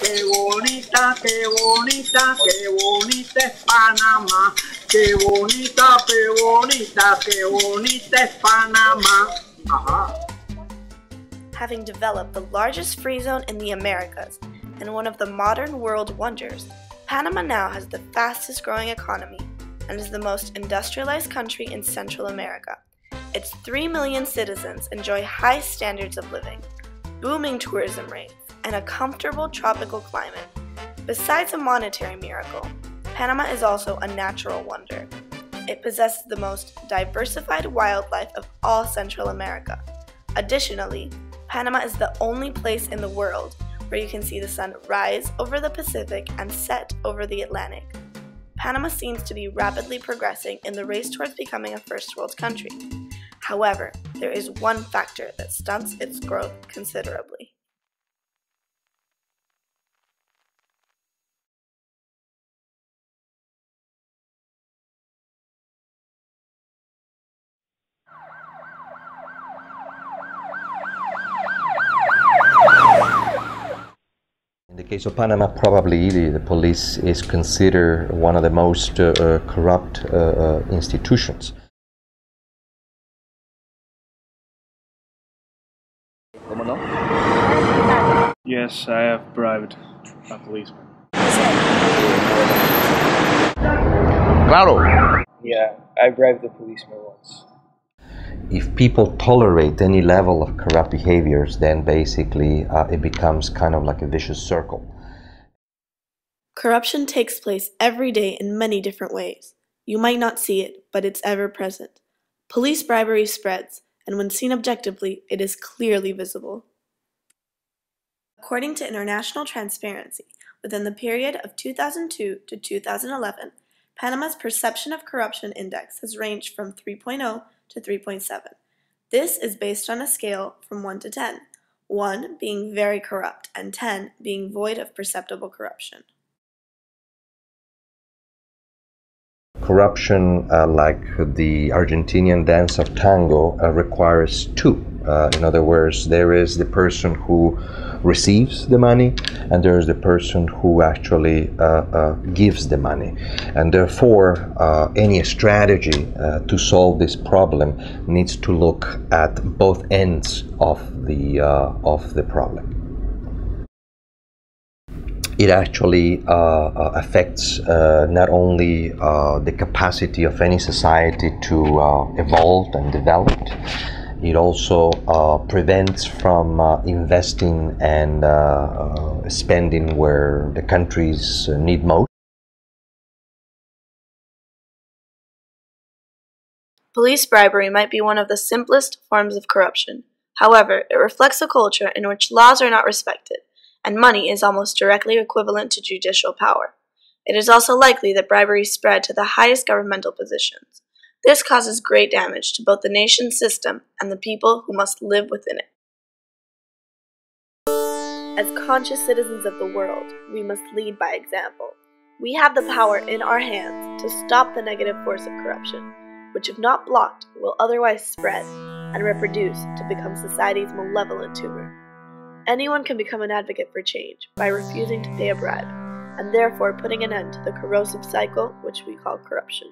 qué bonita, qué bonita, qué bonita es Panamá. Qué bonita, qué bonita, qué bonita es Panamá. Ajá. Having developed the largest free zone in the Americas and one of the modern world wonders, Panama now has the fastest growing economy and is the most industrialized country in Central America. Its 3 million citizens enjoy high standards of living, booming tourism rates, and a comfortable tropical climate. Besides a monetary miracle, Panama is also a natural wonder. It possesses the most diversified wildlife of all Central America. Additionally, Panama is the only place in the world where you can see the sun rise over the Pacific and set over the Atlantic. Panama seems to be rapidly progressing in the race towards becoming a first world country. However, there is one factor that stunts its growth considerably. In the case of Panama, probably the police is considered one of the most corrupt institutions. Yes, I have bribed a policeman. Claro. Yeah, I bribed the policeman once. If people tolerate any level of corrupt behaviors, then basically it becomes kind of like a vicious circle. Corruption takes place every day in many different ways. You might not see it, but it's ever present. Police bribery spreads, and when seen objectively, it is clearly visible. According to International Transparency, within the period of 2002 to 2011, Panama's Perception of Corruption Index has ranged from 3.0 to 3.7. This is based on a scale from 1 to 10, 1 being very corrupt and 10 being void of perceptible corruption. Corruption, like the Argentinian dance of tango, requires two. In other words, there is the person who receives the money, and there is the person who actually gives the money. And therefore, any strategy to solve this problem needs to look at both ends of the problem. It actually affects not only the capacity of any society to evolve and develop. It also prevents from investing and spending where the countries need most. Police bribery might be one of the simplest forms of corruption. However, it reflects a culture in which laws are not respected, and money is almost directly equivalent to judicial power. It is also likely that bribery spread to the highest governmental positions. This causes great damage to both the nation's system and the people who must live within it. As conscious citizens of the world, we must lead by example. We have the power in our hands to stop the negative force of corruption, which if not blocked will otherwise spread and reproduce to become society's malevolent tumor. Anyone can become an advocate for change by refusing to pay a bribe, and therefore putting an end to the corrosive cycle which we call corruption.